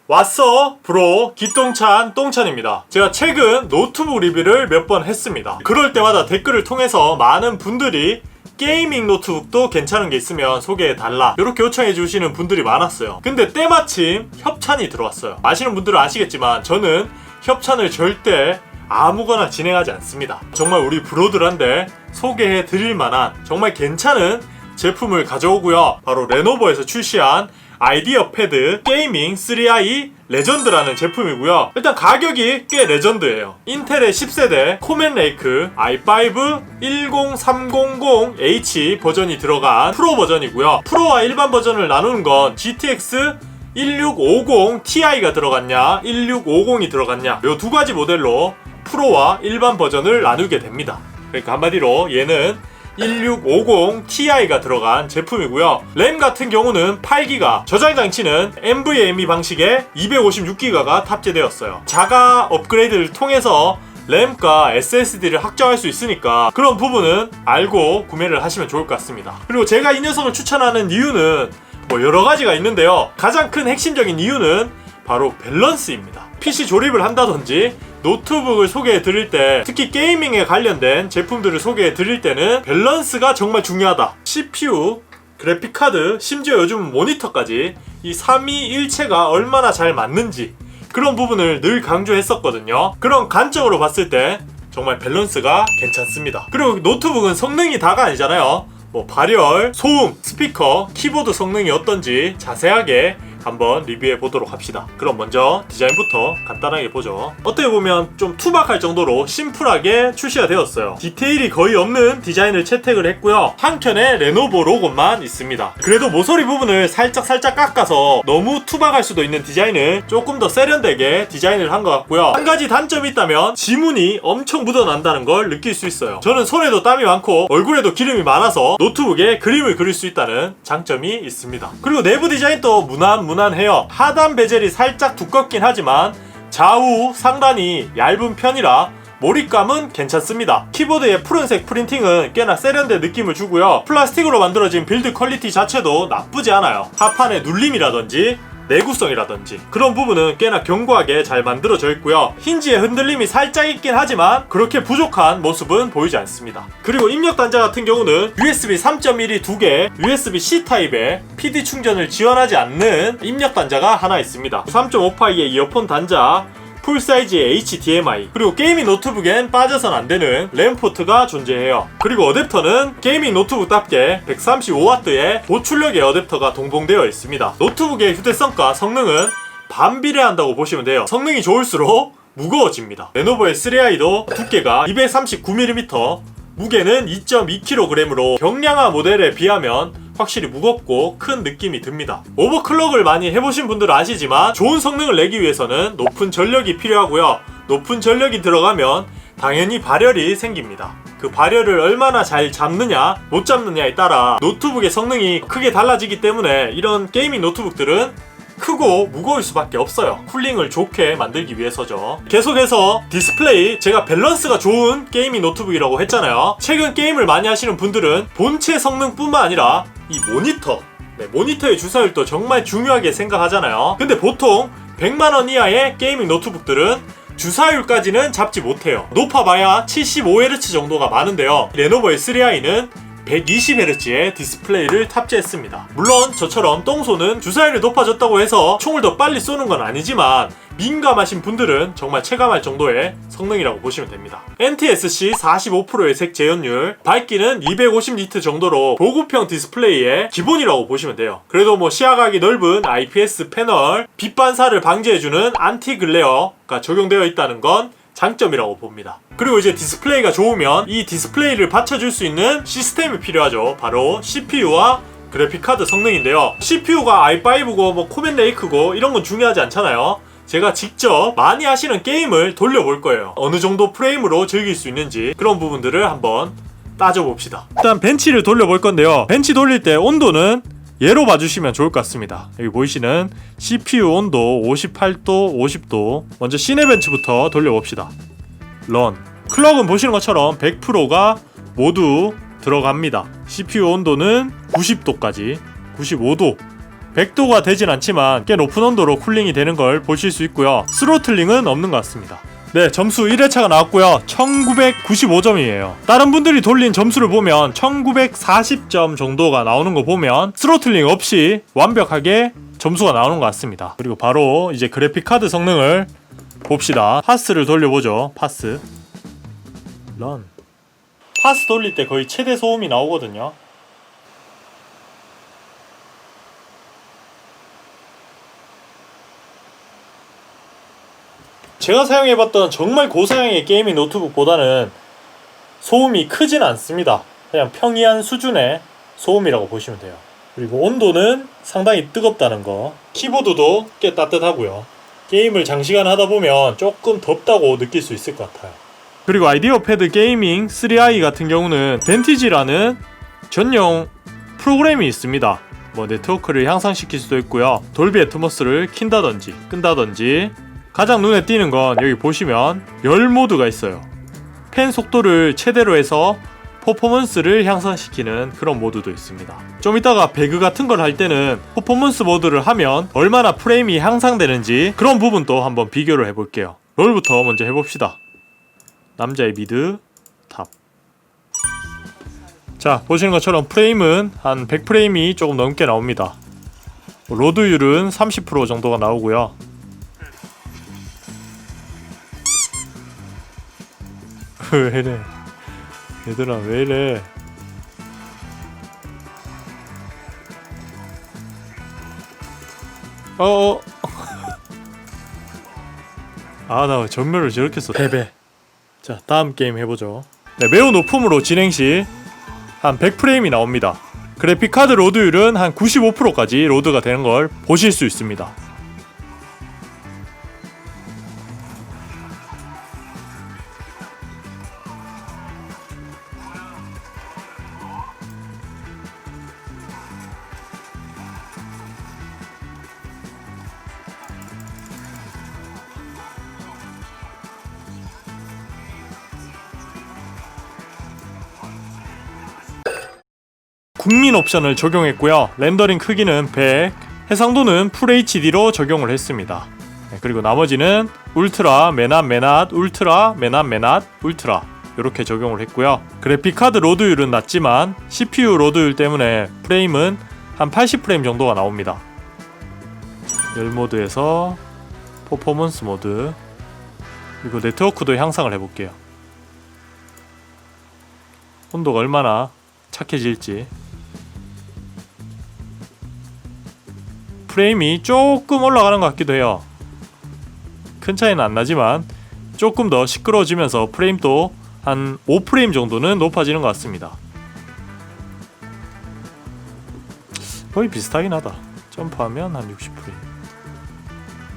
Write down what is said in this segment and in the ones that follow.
왔어 브로 기똥찬 똥찬입니다. 제가 최근 노트북 리뷰를 몇 번 했습니다. 그럴 때마다 댓글을 통해서 많은 분들이 게이밍 노트북도 괜찮은 게 있으면 소개해달라 이렇게 요청해 주시는 분들이 많았어요. 근데 때마침 협찬이 들어왔어요. 아시는 분들은 아시겠지만 저는 협찬을 절대 아무거나 진행하지 않습니다. 정말 우리 브로들한테 소개해 드릴 만한 정말 괜찮은 제품을 가져오고요. 바로 레노버에서 출시한 아이디어 패드 게이밍 3i 레전드라는 제품이고요. 일단 가격이 꽤 레전드예요. 인텔의 10세대 코멘 레이크 i5 10300H 버전이 들어간 프로 버전이고요. 프로와 일반 버전을 나누는 건 GTX 1650 Ti가 들어갔냐 1650이 들어갔냐 이 두 가지 모델로 프로와 일반 버전을 나누게 됩니다. 그러니까 한마디로 얘는 1650 Ti가 들어간 제품이고요. 램 같은 경우는 8기가, 저장 장치는 NVMe 방식의 256기가가 탑재되었어요. 자가 업그레이드를 통해서 램과 SSD를 확장할 수 있으니까 그런 부분은 알고 구매를 하시면 좋을 것 같습니다. 그리고 제가 이 녀석을 추천하는 이유는 뭐 여러 가지가 있는데요. 가장 큰 핵심적인 이유는 바로 밸런스입니다. PC 조립을 한다든지 노트북을 소개해 드릴 때, 특히 게이밍에 관련된 제품들을 소개해 드릴 때는 밸런스가 정말 중요하다. CPU, 그래픽카드, 심지어 요즘 모니터까지 이 3위일체가 얼마나 잘 맞는지 그런 부분을 늘 강조했었거든요. 그런 관점으로 봤을 때 정말 밸런스가 괜찮습니다. 그리고 노트북은 성능이 다가 아니잖아요. 뭐 발열, 소음, 스피커, 키보드 성능이 어떤지 자세하게 한번 리뷰해 보도록 합시다. 그럼 먼저 디자인부터 간단하게 보죠. 어떻게 보면 좀 투박할 정도로 심플하게 출시가 되었어요. 디테일이 거의 없는 디자인을 채택을 했고요. 한켠에 레노버 로고만 있습니다. 그래도 모서리 부분을 살짝 깎아서 너무 투박할 수도 있는 디자인을 조금 더 세련되게 디자인을 한 것 같고요. 한 가지 단점이 있다면 지문이 엄청 묻어난다는 걸 느낄 수 있어요. 저는 손에도 땀이 많고 얼굴에도 기름이 많아서 노트북에 그림을 그릴 수 있다는 장점이 있습니다. 그리고 내부 디자인도 무난해요. 하단 베젤이 살짝 두껍긴 하지만 좌우 상단이 얇은 편이라 몰입감은 괜찮습니다. 키보드의 푸른색 프린팅은 꽤나 세련된 느낌을 주고요. 플라스틱으로 만들어진 빌드 퀄리티 자체도 나쁘지 않아요. 하판의 눌림이라든지 내구성이라든지 그런 부분은 꽤나 견고하게 잘 만들어져 있고요. 힌지의 흔들림이 살짝 있긴 하지만 그렇게 부족한 모습은 보이지 않습니다. 그리고 입력 단자 같은 경우는 USB 3.1이 2개, USB-C 타입의 PD 충전을 지원하지 않는 입력 단자가 하나 있습니다. 3.5파이의 이어폰 단자, 풀사이즈의 HDMI, 그리고 게이밍 노트북엔 빠져선 안되는 램 포트가 존재해요. 그리고 어댑터는 게이밍 노트북답게 135W의 고출력의 어댑터가 동봉되어 있습니다. 노트북의 휴대성과 성능은 반비례한다고 보시면 돼요. 성능이 좋을수록 무거워집니다. 레노버의 3i도 두께가 239mm, 무게는 2.2kg으로 경량화 모델에 비하면 확실히 무겁고 큰 느낌이 듭니다. 오버클럭을 많이 해보신 분들은 아시지만 좋은 성능을 내기 위해서는 높은 전력이 필요하고요. 높은 전력이 들어가면 당연히 발열이 생깁니다. 그 발열을 얼마나 잘 잡느냐 못 잡느냐에 따라 노트북의 성능이 크게 달라지기 때문에 이런 게이밍 노트북들은 크고 무거울 수밖에 없어요. 쿨링을 좋게 만들기 위해서죠. 계속해서 디스플레이, 제가 밸런스가 좋은 게이밍 노트북이라고 했잖아요. 최근 게임을 많이 하시는 분들은 본체 성능뿐만 아니라 이 모니터, 모니터의 주사율도 정말 중요하게 생각하잖아요. 근데 보통 100만원 이하의 게이밍 노트북들은 주사율까지는 잡지 못해요. 높아봐야 75Hz 정도가 많은데요. 레노버의 3i는 120Hz의 디스플레이를 탑재했습니다. 물론 저처럼 똥손은 주사율이 높아졌다고 해서 총을 더 빨리 쏘는 건 아니지만 민감하신 분들은 정말 체감할 정도의 성능이라고 보시면 됩니다. NTSC 45%의 색 재현율, 밝기는 250니트 정도로 보급형 디스플레이의 기본이라고 보시면 돼요. 그래도 뭐 시야각이 넓은 IPS 패널, 빛 반사를 방지해주는 안티 글레어가 적용되어 있다는 건 장점이라고 봅니다. 그리고 이제 디스플레이가 좋으면 이 디스플레이를 받쳐줄 수 있는 시스템이 필요하죠. 바로 CPU와 그래픽카드 성능인데요. CPU가 i5고 뭐 코멘 레이크고 이런 건 중요하지 않잖아요. 제가 직접 많이 하시는 게임을 돌려볼 거예요. 어느 정도 프레임으로 즐길 수 있는지 그런 부분들을 한번 따져봅시다. 일단 벤치를 돌려볼 건데요. 벤치 돌릴 때 온도는 얘로 봐주시면 좋을 것 같습니다. 여기 보이시는 CPU 온도 58도, 50도. 먼저 시네벤치부터 돌려봅시다. 런. 클럭은 보시는 것처럼 100%가 모두 들어갑니다. CPU 온도는 90도까지, 95도, 100도가 되진 않지만 꽤 높은 온도로 쿨링이 되는 걸 보실 수 있고요. 스로틀링은 없는 것 같습니다. 네, 점수 1회차가 나왔고요. 1995점이에요. 다른 분들이 돌린 점수를 보면 1940점 정도가 나오는 거 보면 스로틀링 없이 완벽하게 점수가 나오는 것 같습니다. 그리고 바로 이제 그래픽카드 성능을 봅시다. 파스를 돌려보죠. 파스 런. 파스 돌릴 때 거의 최대 소음이 나오거든요. 제가 사용해봤던 정말 고사양의 게이밍 노트북보다는 소음이 크진 않습니다. 그냥 평이한 수준의 소음이라고 보시면 돼요. 그리고 온도는 상당히 뜨겁다는 거. 키보드도 꽤 따뜻하고요. 게임을 장시간 하다 보면 조금 덥다고 느낄 수 있을 것 같아요. 그리고 아이디어 패드 게이밍 3i 같은 경우는 벤티지라는 전용 프로그램이 있습니다. 뭐 네트워크를 향상시킬 수도 있고요. 돌비 애트모스를 킨다든지 끈다든지. 가장 눈에 띄는 건 여기 보시면 열 모드가 있어요. 펜 속도를 최대로 해서 퍼포먼스를 향상시키는 그런 모드도 있습니다. 좀 이따가 배그 같은 걸 할 때는 퍼포먼스 모드를 하면 얼마나 프레임이 향상되는지 그런 부분도 한번 비교를 해볼게요. 롤부터 먼저 해봅시다. 남자의 미드 탑. 자, 보시는 것처럼 프레임은 한 100프레임이 조금 넘게 나옵니다. 로드율은 30% 정도가 나오고요. 왜이래 얘들아, 왜이래. 아, 나 전멸을 저렇게 써. 패배. 자, 다음 게임 해보죠. 네, 매우 높음으로 진행 시 한 100프레임이 나옵니다. 그래픽카드 로드율은 한 95%까지 로드가 되는 걸 보실 수 있습니다. 국민 옵션을 적용했고요. 렌더링 크기는 100, 해상도는 FHD로 적용을 했습니다. 네, 그리고 나머지는 울트라, 맨앗, 맨앗, 울트라, 맨앗, 맨앗, 울트라 이렇게 적용을 했고요. 그래픽카드 로드율은 낮지만 CPU 로드율 때문에 프레임은 한 80프레임 정도가 나옵니다. 열 모드에서 퍼포먼스 모드, 그리고 네트워크도 향상을 해볼게요. 온도가 얼마나 착해질지. 프레임이 조금 올라가는 것 같기도 해요. 큰 차이는 안 나지만 조금 더 시끄러워지면서 프레임도 한 5프레임 정도는 높아지는 것 같습니다. 거의 비슷하긴 하다. 점프하면 한 60프레임.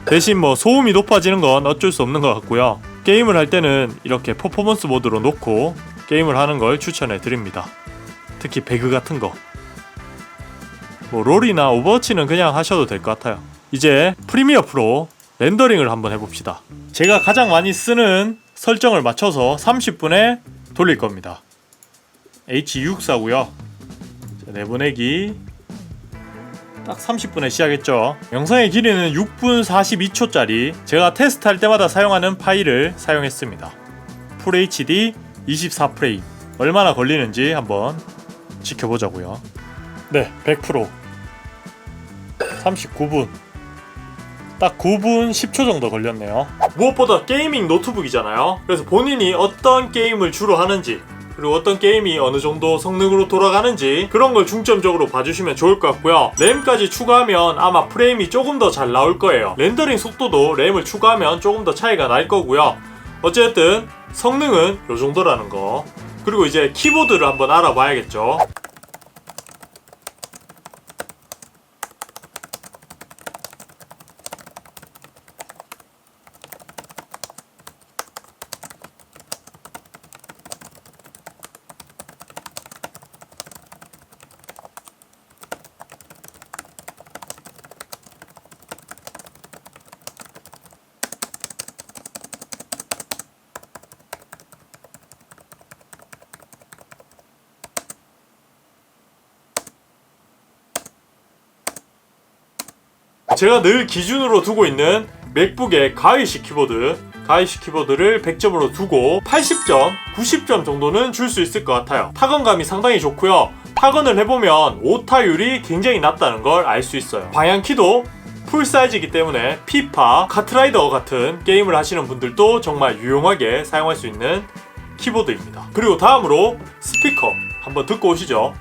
대신 뭐 소음이 높아지는 건 어쩔 수 없는 것 같고요. 게임을 할 때는 이렇게 퍼포먼스 모드로 놓고 게임을 하는 걸 추천해 드립니다. 특히 배그 같은 거. 뭐 롤이나 오버워치는 그냥 하셔도 될 것 같아요. 이제 프리미어 프로 렌더링을 한번 해봅시다. 제가 가장 많이 쓰는 설정을 맞춰서 30분에 돌릴 겁니다. H264고요. 내보내기 딱 30분에 시작했죠. 영상의 길이는 6분 42초짜리 제가 테스트할 때마다 사용하는 파일을 사용했습니다. FHD 24프레임 얼마나 걸리는지 한번 지켜보자고요. 네, 100% 39분. 딱 9분 10초 정도 걸렸네요. 무엇보다 게이밍 노트북이잖아요. 그래서 본인이 어떤 게임을 주로 하는지, 그리고 어떤 게임이 어느 정도 성능으로 돌아가는지 그런 걸 중점적으로 봐주시면 좋을 것 같고요. 램까지 추가하면 아마 프레임이 조금 더 잘 나올 거예요. 렌더링 속도도 램을 추가하면 조금 더 차이가 날 거고요. 어쨌든 성능은 요 정도라는 거. 그리고 이제 키보드를 한번 알아봐야겠죠. 제가 늘 기준으로 두고 있는 맥북의 가이시 키보드를 100점으로 두고 80점, 90점 정도는 줄 수 있을 것 같아요. 타건감이 상당히 좋고요. 타건을 해보면 오타율이 굉장히 낮다는 걸 알 수 있어요. 방향키도 풀 사이즈이기 때문에 피파, 카트라이더 같은 게임을 하시는 분들도 정말 유용하게 사용할 수 있는 키보드입니다. 그리고 다음으로 스피커 한번 듣고 오시죠.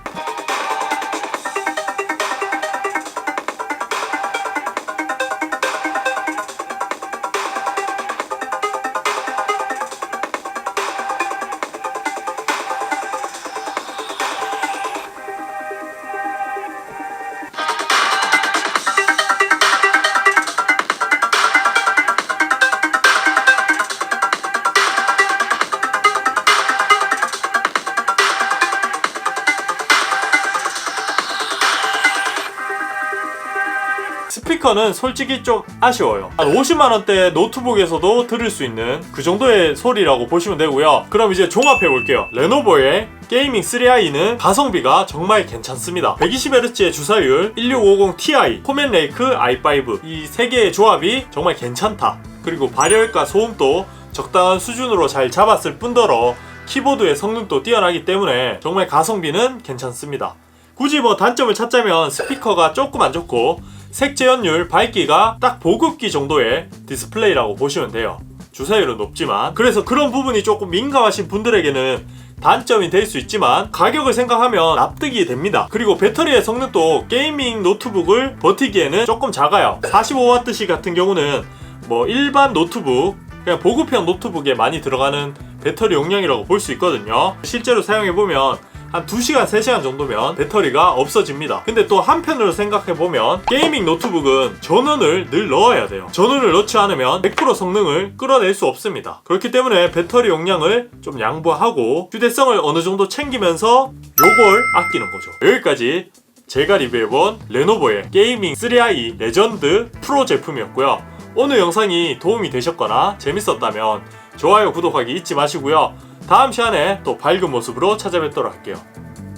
스피커는 솔직히 좀 아쉬워요. 한 50만원대 노트북에서도 들을 수 있는 그 정도의 소리라고 보시면 되고요. 그럼 이제 종합해 볼게요. 레노버의 게이밍 3i는 가성비가 정말 괜찮습니다. 120Hz의 주사율, 1650ti, 코맨레이크 i5 이 세 개의 조합이 정말 괜찮다. 그리고 발열과 소음도 적당한 수준으로 잘 잡았을 뿐더러 키보드의 성능도 뛰어나기 때문에 정말 가성비는 괜찮습니다. 굳이 뭐 단점을 찾자면 스피커가 조금 안 좋고 색재현율, 밝기가 딱 보급기 정도의 디스플레이라고 보시면 돼요. 주사율은 높지만, 그래서 그런 부분이 조금 민감하신 분들에게는 단점이 될 수 있지만 가격을 생각하면 납득이 됩니다. 그리고 배터리의 성능도 게이밍 노트북을 버티기에는 조금 작아요. 45Wc 같은 경우는 뭐 일반 노트북, 그냥 보급형 노트북에 많이 들어가는 배터리 용량이라고 볼 수 있거든요. 실제로 사용해보면 한 2시간, 3시간 정도면 배터리가 없어집니다. 근데 또 한편으로 생각해보면 게이밍 노트북은 전원을 늘 넣어야 돼요. 전원을 넣지 않으면 100% 성능을 끌어낼 수 없습니다. 그렇기 때문에 배터리 용량을 좀 양보하고 휴대성을 어느 정도 챙기면서 요걸 아끼는 거죠. 여기까지 제가 리뷰해본 레노버의 게이밍 3i 레전드 프로 제품이었고요. 오늘 영상이 도움이 되셨거나 재밌었다면 좋아요, 구독하기 잊지 마시고요. 다음 시간에 또 밝은 모습으로 찾아뵙도록 할게요.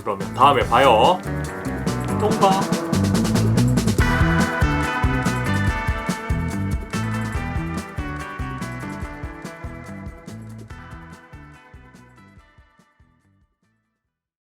그러면 다음에 봐요. 똥봐.